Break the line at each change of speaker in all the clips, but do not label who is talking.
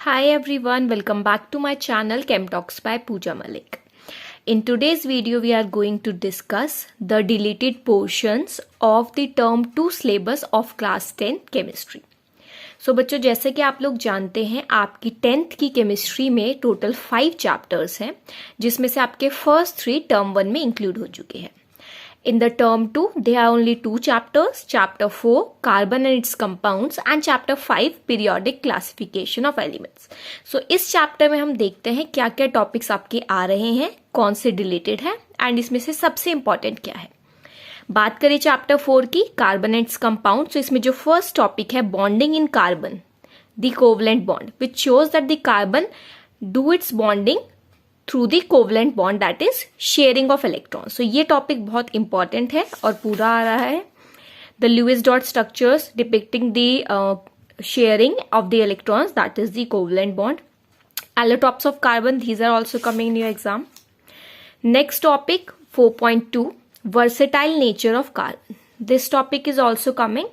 Hi everyone, welcome back to my channel Chem Talks by Pooja Malik. In today's video, we are going to discuss the deleted portions of the term 2 syllabus of class 10 chemistry. So बच्चों, जैसे कि आप लोग जानते हैं, आपकी 10th की chemistry में टोटल 5 चैप्टर्स हैं, जिसमें से आपके फर्स्ट 3 टर्म 1 में इंक्लूड हो चुके हैं. In the term 2, there are only 2 chapters, chapter 4, carbon and its compounds, and chapter 5, periodic classification of elements. So, इस chapter में हम देखते हैं क्या क्या टॉपिक्स आपके आ रहे हैं, कौन से डिलीटेड है, एंड इसमें से सबसे इंपॉर्टेंट क्या है. बात करें चैप्टर 4 की, कार्बन एंड इट्स कंपाउंड. तो इसमें जो फर्स्ट टॉपिक है, bonding in carbon, the covalent bond, which shows that the carbon do its bonding through the covalent bond, that is sharing of electron. So ये topic बहुत important है और पूरा आ रहा है. The Lewis dot structures depicting the sharing of the electrons, that is the covalent bond. Allotropes of carbon, these are also coming in your exam. Next topic 4.2, versatile nature of carbon. This topic is also coming,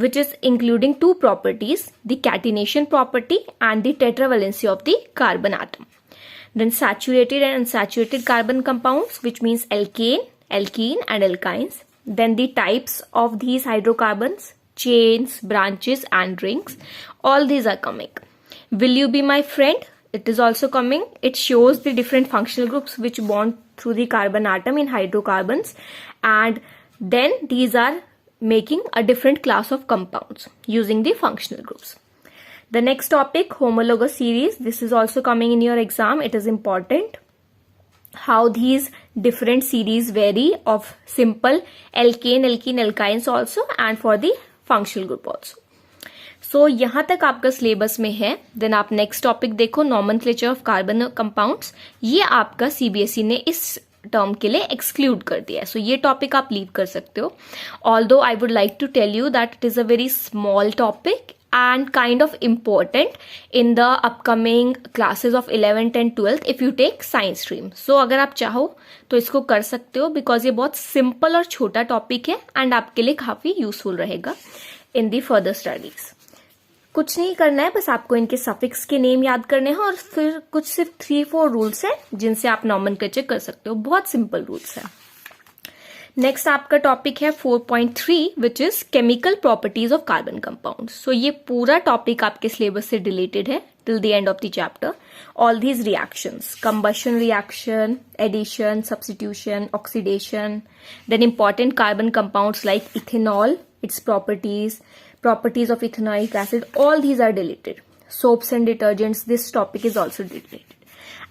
which is including 2 properties, the catenation property and the tetravalency of the carbon atom. Then saturated and unsaturated carbon compounds, which means alkane, alkene and alkynes. Then the types of these hydrocarbons, chains, branches and rings. All these are coming. Will you be my friend? It is also coming. It shows the different functional groups which bond through the carbon atom in hydrocarbons, and then these are making a different class of compounds using the functional groups. The next topic, homologous series. This is also coming in your exam. It is important how these different series vary of simple alkane, alkene, alkynes also, and for the functional group also. So यहाँ तक आपका syllabus में है. Then आप next topic देखो, nomenclature of carbon compounds. ये आपका CBSE ने इस टर्म के लिए एक्सक्लूड कर दिया है. सो ये टॉपिक आप लीव कर सकते हो. Although I would like to tell you that it is a very small topic and kind of important in the upcoming classes of 11th and 12th if you take science stream. So अगर आप चाहो तो इसको कर सकते हो, because ये बहुत simple और छोटा टॉपिक है and आपके लिए काफी यूजफुल रहेगा in the further studies. कुछ नहीं करना है, बस आपको इनके सफिक्स के नेम याद करने हैं और फिर कुछ सिर्फ 3-4 रूल्स है जिनसे आप नॉमेनक्लेचर कर सकते हो. बहुत सिंपल रूल्स है. नेक्स्ट आपका टॉपिक है 4.3, which is chemical properties of carbon compound. So ये पूरा टॉपिक आपके सिलेबस से रिलेटेड है till the end of the chapter. All these reactions, combustion reaction, addition, substitution, oxidation, then important carbon compounds like ethanol, its properties of ethanoic acid, all these are deleted. Soaps and detergents, this topic is also deleted.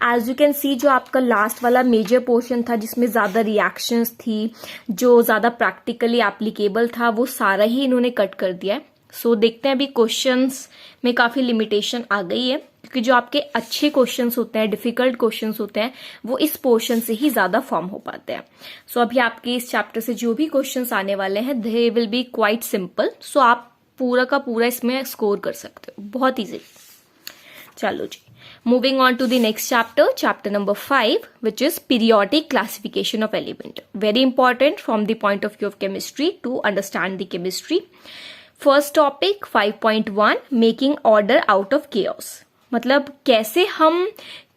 As you can see, जो आपका last वाला major portion था जिसमें ज्यादा reactions थी, जो ज्यादा practically applicable था, वो सारा ही इन्होंने कट कर दिया है. सो देखते हैं अभी क्वेश्चंस में काफी लिमिटेशन आ गई है, क्योंकि जो आपके अच्छे क्वेश्चंस होते हैं, डिफिकल्ट क्वेश्चंस होते हैं, वो इस पोर्शन से ही ज्यादा फॉर्म हो पाते हैं. सो अभी आपके इस चैप्टर से जो भी क्वेश्चंस आने वाले हैं, they will be quite simple. So आप पूरा का पूरा इसमें स्कोर कर सकते हो बहुत इजीली. चलो जी, moving on to the next chapter, chapter number 5, which is periodic classification of element. Very important from the point of view of chemistry to understand the chemistry. First topic 5.1, making order out of chaos. मतलब कैसे हम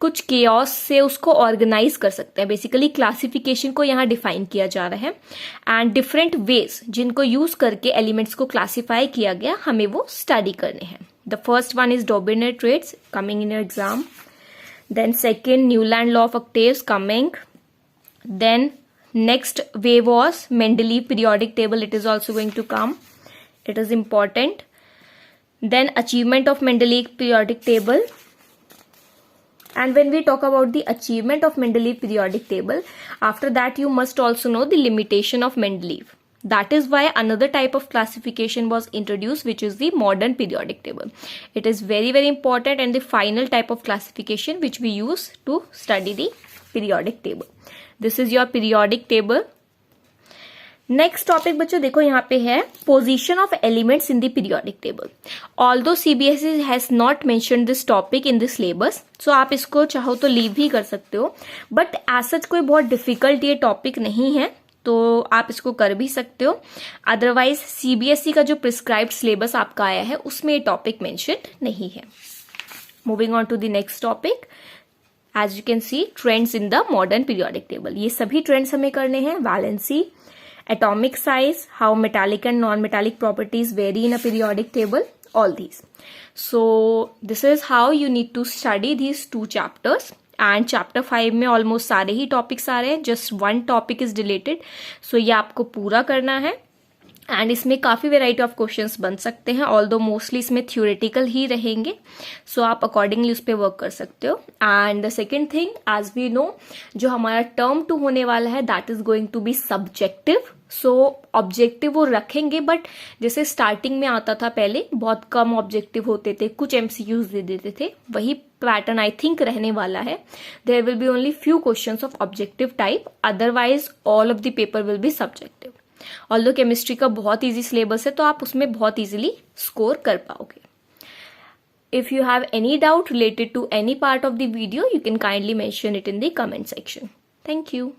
कुछ chaos से उसको organise कर सकते हैं. Basically classification को यहाँ डिफाइन किया जा रहा है, एंड डिफरेंट वेज जिनको यूज करके एलिमेंट्स को क्लासिफाई किया गया, हमें वो स्टडी करने हैं. The first one is Dobiner traits coming in your exam. Then second, Newland law of octaves coming. Then next way was Mendeleev periodic table. It is also going to come. It is important. Then achievement of Mendeleev periodic table. And when we talk about the achievement of Mendeleev periodic table, after that you must also know the limitation of Mendeleev. That is why another type of classification was introduced, which is the modern periodic table. It is very, very important and the final type of classification which we use to study the periodic table. This is your periodic table. Next topic बच्चों देखो यहाँ पे है position of elements in the periodic table. Although CBSE has not mentioned this topic in the syllabus, so आप इसको चाहो तो leave भी कर सकते हो, but as such कोई बहुत difficult ये topic नहीं है, तो आप इसको कर भी सकते हो. अदरवाइज सीबीएसई का जो प्रिस्क्राइब्ड सिलेबस आपका आया है उसमें ये टॉपिक मेंशन नहीं है. Moving on to the next topic, as you can see trends in the modern periodic table. ये सभी ट्रेंड्स हमें करने हैं, valency, atomic size, how metallic and non-metallic properties vary in a periodic table, all these. So this is how you need to study these 2 chapters, and chapter 5 में almost सारे ही topics आ रहे हैं, just one topic is deleted, so ये आपको पूरा करना है। And इसमें काफ़ी वेराइटी ऑफ क्वेश्चंस बन सकते हैं, ऑल्दो मोस्टली इसमें थ्योरेटिकल ही रहेंगे, सो आप अकॉर्डिंगली उस पर वर्क कर सकते हो। And the second thing, as we know, जो हमारा टर्म 2 होने वाला है that is going to be subjective. So objective वो रखेंगे, बट जैसे स्टार्टिंग में आता था पहले बहुत कम ऑब्जेक्टिव होते थे, कुछ एमसीक्यूज दे देते थे, वही पैटर्न आई थिंक रहने वाला है। There will be only few questions of objective type, otherwise all of the paper will be subjective. Although chemistry का बहुत इजी सिलेबस है, तो आप उसमें बहुत इजीली स्कोर कर पाओगे। If you have any doubt related to any part of the video, you can kindly mention it in the comment section. Thank you.